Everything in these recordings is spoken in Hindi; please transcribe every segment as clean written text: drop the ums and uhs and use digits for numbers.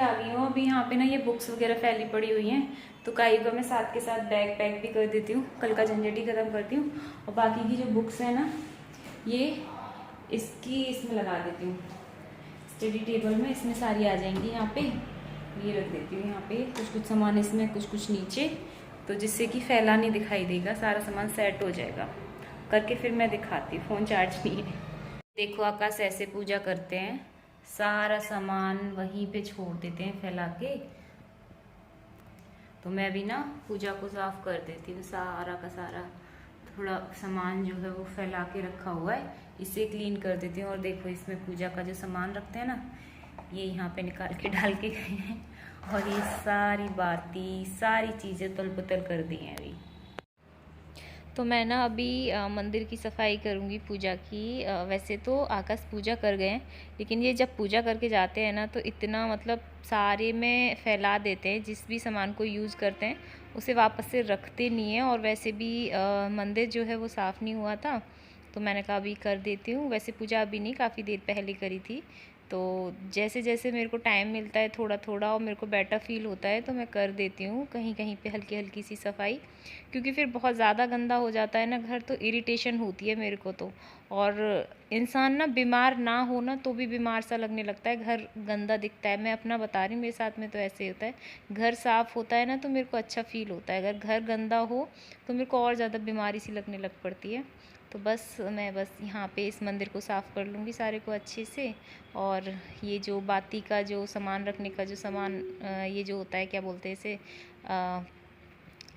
आ गई हूँ। अभी यहाँ पे ना ये बुक्स वगैरह फैली पड़ी हुई हैं, तो काई का मैं साथ के साथ बैग पैक भी कर देती हूँ, कल का झंझट ही खत्म करती हूँ। और बाकी की जो बुक्स है ना, ये इसमें लगा देती हूँ स्टडी टेबल में, इसमें सारी आ जाएंगी यहाँ पे। ये रख देती हूँ यहाँ पे, कुछ कुछ सामान इसमें, कुछ कुछ नीचे, तो जिससे कि फैला नहीं दिखाई देगा, सारा सामान सेट हो जाएगा। करके फिर मैं दिखाती हूँ, फ़ोन चार्ज नहीं है। देखो आकाश ऐसे पूजा करते हैं, सारा सामान वहीं पे छोड़ देते हैं फैला के। तो मैं भी ना पूजा को साफ कर देती हूँ, सारा का सारा थोड़ा सामान जो है वो फैला के रखा हुआ है, इसे क्लीन कर देती हूँ। और देखो इसमें पूजा का जो सामान रखते हैं ना, ये यहाँ पे निकाल के डाल के गए हैं। और ये सारी बाती सारी चीज़ें तल पुतल कर दी हैं अभी। तो मैं ना अभी मंदिर की सफाई करूँगी पूजा की। वैसे तो आकाश पूजा कर गए हैं, लेकिन ये जब पूजा करके जाते हैं ना तो इतना मतलब सारे में फैला देते हैं, जिस भी सामान को यूज़ करते हैं उसे वापस से रखते नहीं हैं। और वैसे भी मंदिर जो है वो साफ़ नहीं हुआ था, तो मैंने कहा अभी कर देती हूँ। वैसे पूजा अभी नहीं, काफ़ी देर पहले करी थी। तो जैसे जैसे मेरे को टाइम मिलता है थोड़ा थोड़ा और मेरे को बेटर फील होता है तो मैं कर देती हूँ कहीं कहीं पे हल्की हल्की सी सफाई, क्योंकि फिर बहुत ज़्यादा गंदा हो जाता है ना घर, तो इरिटेशन होती है मेरे को तो। और इंसान ना बीमार ना हो ना तो भी बीमार सा लगने लगता है, घर गंदा दिखता है। मैं अपना बता रही हूँ, मेरे साथ में तो ऐसे ही होता है। घर साफ़ होता है ना तो मेरे को अच्छा फील होता है, अगर घर गंदा हो तो मेरे को और ज़्यादा बीमारी सी लगने लग पड़ती है। तो मैं बस यहाँ पे इस मंदिर को साफ़ कर लूँगी सारे को अच्छे से। और ये जो बाती का जो सामान रखने का जो सामान, ये जो होता है क्या बोलते हैं इसे,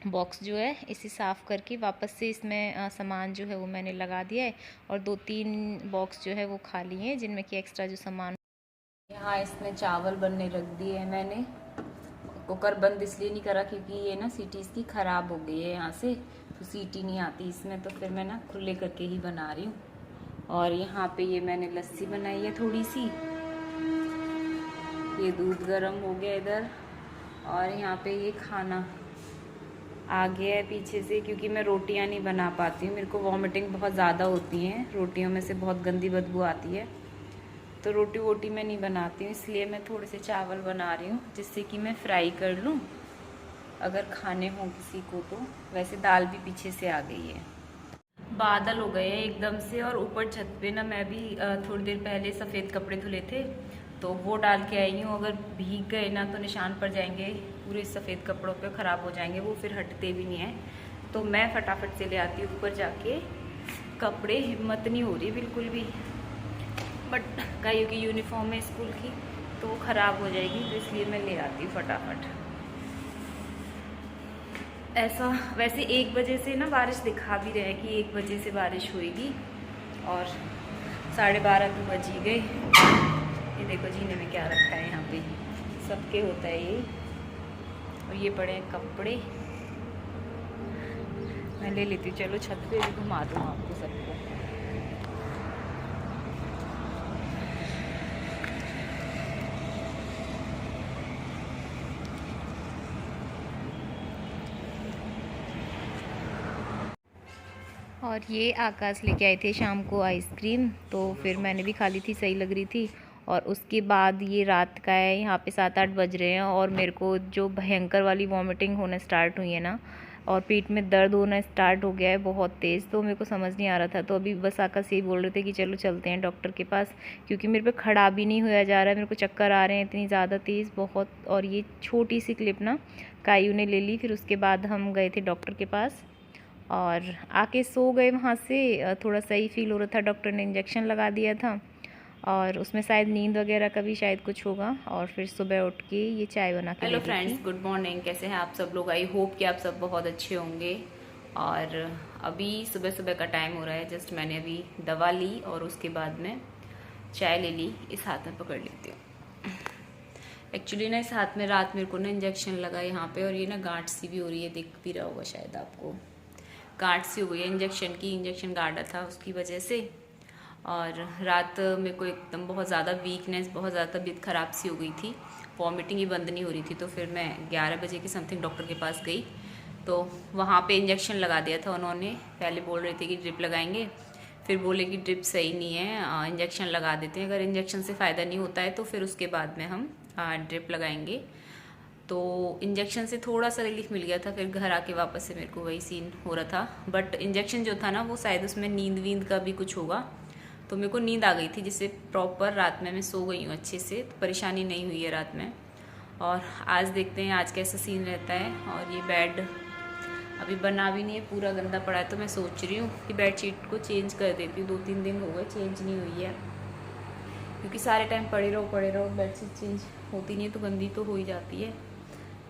बॉक्स जो है, इसे साफ़ करके वापस से इसमें सामान जो है वो मैंने लगा दिया है। और 2-3 बॉक्स जो है वो खाली हैं, जिनमें कि एक्स्ट्रा जो सामान। यहाँ इसमें चावल बनने रख दिए हैं मैंने। कुकर बंद इसलिए नहीं करा क्योंकि ये ना सीटी इसकी ख़राब हो गई है यहाँ से, तो सीटी नहीं आती इसमें, तो फिर मैं ना खुले करके ही बना रही हूँ। और यहाँ पे ये मैंने लस्सी बनाई है थोड़ी सी, ये दूध गर्म हो गया इधर। और यहाँ पे ये खाना आ गया है पीछे से, क्योंकि मैं रोटियाँ नहीं बना पाती हूँ, मेरे को वॉमिटिंग बहुत ज़्यादा होती है, रोटियों में से बहुत गंदी बदबू आती है, तो रोटी वोटी मैं नहीं बनाती हूँ, इसलिए मैं थोड़े से चावल बना रही हूँ जिससे कि मैं फ्राई कर लूँ अगर खाने हों किसी को तो। वैसे दाल भी पीछे से आ गई है। बादल हो गए हैं एकदम से, और ऊपर छत पे ना मैं भी थोड़ी देर पहले सफ़ेद कपड़े धुले थे तो वो डाल के आई हूँ। अगर भीग गए ना तो निशान पड़ जाएंगे पूरे सफ़ेद कपड़ों पे, ख़राब हो जाएंगे वो, फिर हटते भी नहीं हैं। तो मैं फटाफट से ले आती हूँ ऊपर जाके कपड़े, हिम्मत नहीं हो रही बिल्कुल भी, बट गायों की यूनिफॉर्म है स्कूल की तो वो ख़राब हो जाएगी, तो इसलिए मैं ले आती हूँ फटाफट। ऐसा वैसे 1 बजे से ना बारिश दिखा भी रहे हैं कि 1 बजे से बारिश होएगी, और 12:30 तो बज ही गए। ये देखो जीने में क्या रखा है, यहाँ पे सबके होता है ये, और ये पड़े हैं कपड़े। मैं ले लेती हूँ, चलो छत पे भी घुमा दूँ आपको सबको। और ये आकाश लेके आए थे शाम को आइसक्रीम, तो फिर मैंने भी खा ली थी, सही लग रही थी। और उसके बाद ये रात का है, यहाँ पे 7-8 बज रहे हैं, और मेरे को जो भयंकर वाली वॉमिटिंग होना स्टार्ट हुई है ना, और पेट में दर्द होना स्टार्ट हो गया है बहुत तेज़, तो मेरे को समझ नहीं आ रहा था। तो अभी बस आकाश यही बोल रहे थे कि चलो चलते हैं डॉक्टर के पास, क्योंकि मेरे पे खड़ा भी नहीं होया जा रहा है, मेरे को चक्कर आ रहे हैं इतनी ज़्यादा तेज़ बहुत। और ये छोटी सी क्लिप ना कायू ने ले ली, फिर उसके बाद हम गए थे डॉक्टर के पास और आके सो गए वहाँ से। थोड़ा सही फील हो रहा था, डॉक्टर ने इंजेक्शन लगा दिया था, और उसमें शायद नींद वगैरह का भी शायद कुछ होगा। और फिर सुबह उठ के ये चाय बना के हेलो दे दी फ्रेंड्स, थी। Good morning. कैसे हैं आप सब लोग? आई होप कि आप सब बहुत अच्छे होंगे। और अभी सुबह सुबह का टाइम हो रहा है, जस्ट मैंने अभी दवा ली और उसके बाद में चाय ले ली। इस हाथ में पकड़ लेती हूँ। एक्चुअली ना इस हाथ में रात मेरे को ना इंजेक्शन लगा यहाँ पे, और ये ना गांठ सी भी हो रही है, दिख भी रहा होगा शायद आपको, गांठ सी हो गई है इंजेक्शन की, इंजेक्शन गाड़ा था उसकी वजह से। और रात मेरे को एकदम बहुत ज़्यादा वीकनेस, बहुत ज़्यादा तबीयत ख़राब सी हो गई थी, वॉमिटिंग ही बंद नहीं हो रही थी। तो फिर मैं 11 बजे के समथिंग डॉक्टर के पास गई, तो वहाँ पे इंजेक्शन लगा दिया था उन्होंने। पहले बोल रहे थे कि ड्रिप लगाएंगे, फिर बोले कि ड्रिप सही नहीं है, इंजेक्शन लगा देते हैं, अगर इंजेक्शन से फ़ायदा नहीं होता है तो फिर उसके बाद में हम ड्रिप लगाएंगे। तो इंजेक्शन से थोड़ा सा रिलीफ मिल गया था, फिर घर आके वापस से मेरे को वही सीन हो रहा था। बट इंजेक्शन जो था ना वो शायद उसमें नींद वींद का भी कुछ होगा, तो मेरे को नींद आ गई थी, जिससे प्रॉपर रात में मैं सो गई हूँ अच्छे से, तो परेशानी नहीं हुई है रात में। और आज देखते हैं आज कैसा सीन रहता है। और ये बेड अभी बना भी नहीं है, पूरा गंदा पड़ा है, तो मैं सोच रही हूँ कि बेडशीट को चेंज कर देती हूँ। 2-3 दिन हो गए चेंज नहीं हुई है, क्योंकि सारे टाइम पड़े रहो बेडशीट चेंज होती नहीं है तो गंदी तो हो ही जाती है।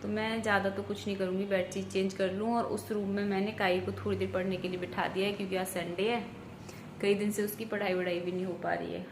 तो मैं ज़्यादा तो कुछ नहीं करूँगी, बेडशीट चेंज कर लूँ। और उस रूम में मैंने काई को थोड़ी देर पढ़ने के लिए बिठा दिया है, क्योंकि आज संडे है, कई दिन से उसकी पढ़ाई वढ़ाई भी नहीं हो पा रही है।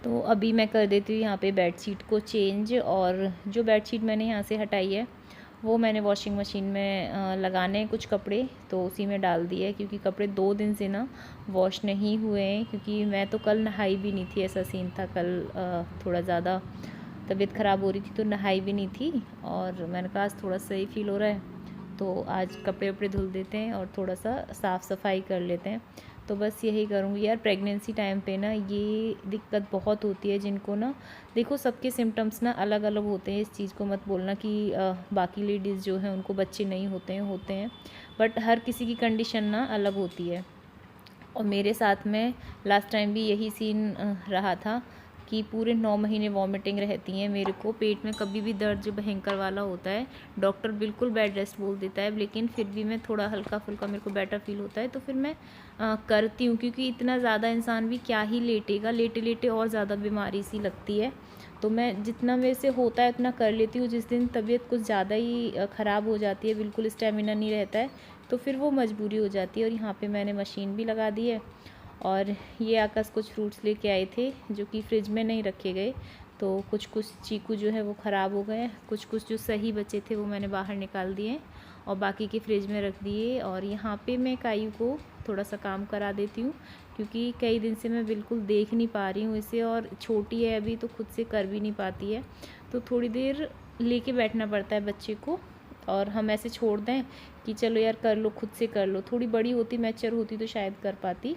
तो अभी मैं कर देती हूँ यहाँ पे बेडशीट को चेंज। और जो बेडशीट मैंने यहाँ से हटाई है वो मैंने वॉशिंग मशीन में लगाने हैं कुछ कपड़े, तो उसी में डाल दिए है, क्योंकि कपड़े 2 दिन से ना वॉश नहीं हुए हैं। क्योंकि मैं तो कल नहाई भी नहीं थी, ऐसा सीन था कल, थोड़ा ज़्यादा तबीयत ख़राब हो रही थी तो नहाई भी नहीं थी। और मैंने कहा आज थोड़ा सही फील हो रहा है तो आज कपड़े वपड़े धुल देते हैं और थोड़ा सा साफ़ सफाई कर लेते हैं। तो बस यही करूँगी यार। प्रेगनेंसी टाइम पे ना ये दिक्कत बहुत होती है, जिनको ना देखो सबके सिम्टम्स ना अलग अलग होते हैं। इस चीज़ को मत बोलना कि बाकी लेडीज़ जो हैं उनको बच्चे नहीं होते हैं, बट हर किसी की कंडीशन ना अलग होती है। और मेरे साथ में लास्ट टाइम भी यही सीन रहा था कि पूरे 9 महीने वॉमिटिंग रहती हैं मेरे को। पेट में कभी भी दर्द जो भयंकर वाला होता है, डॉक्टर बिल्कुल बेड रेस्ट बोल देता है, लेकिन फिर भी मैं थोड़ा हल्का फुल्का मेरे को बेटर फील होता है तो फिर मैं करती हूँ। क्योंकि इतना ज़्यादा इंसान भी क्या ही लेटेगा, लेटे लेटे और ज़्यादा बीमारी सी लगती है। तो मैं जितना मेरे से होता है उतना कर लेती हूँ। जिस दिन तबीयत कुछ ज़्यादा ही ख़राब हो जाती है, बिल्कुल स्टेमिना नहीं रहता है, तो फिर वो मजबूरी हो जाती है। और यहाँ पे मैंने मशीन भी लगा दी है। और ये आकाश कुछ फ्रूट्स लेके आए थे जो कि फ्रिज में नहीं रखे गए, तो कुछ चीकू जो है वो ख़राब हो गए, कुछ जो सही बचे थे वो मैंने बाहर निकाल दिए और बाकी के फ्रिज में रख दिए। और यहाँ पे मैं कायू को थोड़ा सा काम करा देती हूँ, क्योंकि कई दिन से मैं बिल्कुल देख नहीं पा रही हूँ इसे, और छोटी है अभी तो खुद से कर भी नहीं पाती है, तो थोड़ी देर लेके बैठना पड़ता है बच्चे को। और हम ऐसे छोड़ दें कि चलो यार कर लो, खुद से कर लो। थोड़ी बड़ी होती, मैच्योर होती तो शायद कर पाती।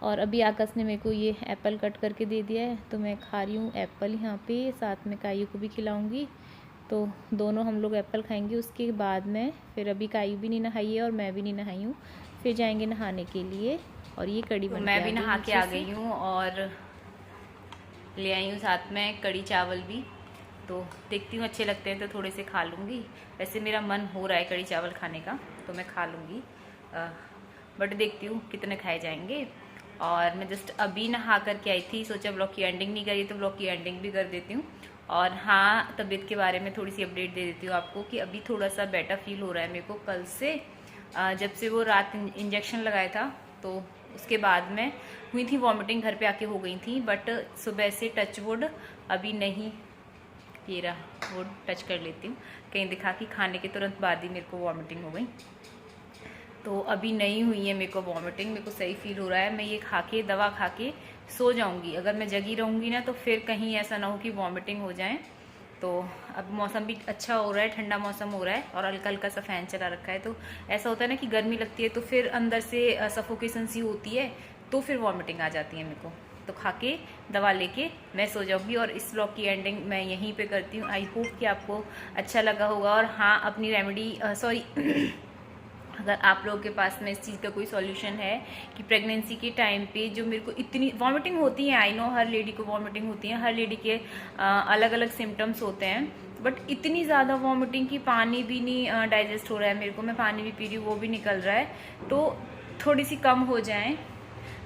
और अभी आकाश ने मेरे को ये एप्पल कट करके दे दिया है, तो मैं खा रही हूँ एप्पल यहाँ पे, साथ में कायू को भी खिलाऊँगी। तो दोनों हम लोग एप्पल खाएंगे। उसके बाद में फिर अभी कायू भी नहीं नहाई है और मैं भी नहीं नहाई हूँ, फिर जाएंगे नहाने के लिए। और ये कड़ी बन मैं भी नहा के आ गई हूँ और ले आई हूँ साथ में कड़ी चावल भी। तो देखती हूँ अच्छे लगते हैं तो थोड़े से खा लूँगी। वैसे मेरा मन हो रहा है कड़ी चावल खाने का, तो मैं खा लूँगी, बट देखती हूँ कितने खाए जाएंगे। और मैं जस्ट अभी नहा करके आई थी, सोचा ब्लॉग की एंडिंग नहीं करी तो ब्लॉग की एंडिंग भी कर देती हूँ। और हाँ, तबीयत के बारे में थोड़ी सी अपडेट दे देती हूँ आपको कि अभी थोड़ा सा बेटर फील हो रहा है मेरे को। कल से जब से वो रात इंजेक्शन लगाया था तो उसके बाद में हुई थी वॉमिटिंग, घर पे आके हो गई थी, बट सुबह से टच वुड अभी नहीं। ये रहा, वो टच कर लेती हूँ, कहीं दिखा कि खाने के तुरंत बाद ही मेरे को वॉमिटिंग हो गई, तो अभी नहीं हुई है मेरे को वॉमिटिंग। मेरे को सही फील हो रहा है। मैं ये खा के, दवा खा के सो जाऊंगी। अगर मैं जगी रहूँगी ना तो फिर कहीं ऐसा ना हो कि वॉमिटिंग हो जाए। तो अब मौसम भी अच्छा हो रहा है, ठंडा मौसम हो रहा है और हल्का हल्का सा फैन चला रखा है, तो ऐसा होता है ना कि गर्मी लगती है तो फिर अंदर से सफोकेशन सी होती है, तो फिर वॉमिटिंग आ जाती है मेरे को। तो खा के दवा लेके मैं सो जाऊंगी। और इस व्लॉग की एंडिंग मैं यहीं पे करती हूँ। आई होप कि आपको अच्छा लगा होगा। और हाँ, अपनी रेमेडी अगर आप लोगों के पास में इस चीज़ का कोई सॉल्यूशन है कि प्रेगनेंसी के टाइम पे जो मेरे को इतनी वॉमिटिंग होती है, आई नो हर लेडी को वॉमिटिंग होती है, हर लेडी के अलग अलग सिम्टम्स होते हैं, बट इतनी ज़्यादा वॉमिटिंग की पानी भी नहीं डाइजेस्ट हो रहा है मेरे को, मैं पानी भी पी रही हूँ वो भी निकल रहा है, तो थोड़ी सी कम हो जाए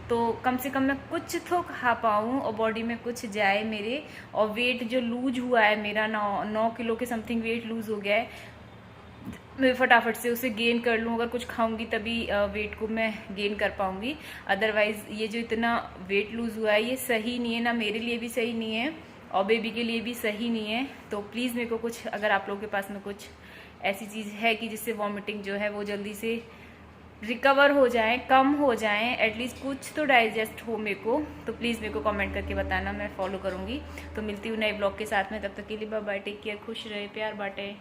तो कम से कम मैं कुछ तो खा पाऊँ और बॉडी में कुछ जाए मेरे। और वेट जो लूज हुआ है मेरा, 9 किलो के समथिंग वेट लूज हो गया है, मैं फटाफट से उसे गेन कर लूँ। अगर कुछ खाऊंगी तभी वेट को मैं गेन कर पाऊंगी, अदरवाइज ये जो इतना वेट लूज़ हुआ है ये सही नहीं है, ना मेरे लिए भी सही नहीं है और बेबी के लिए भी सही नहीं है। तो प्लीज़ मेरे को कुछ, अगर आप लोगों के पास में कुछ ऐसी चीज़ है कि जिससे वॉमिटिंग जो है वो जल्दी से रिकवर हो जाए, कम हो जाए, एटलीस्ट कुछ तो डाइजेस्ट हो मेरे को, तो प्लीज़ मेरे को कमेंट करके बताना, मैं फॉलो करूँगी। तो मिलती हूँ नए ब्लॉग के साथ में, तब तक के लिए बाय बाय, टेक केयर, खुश रहे, प्यार बांटे।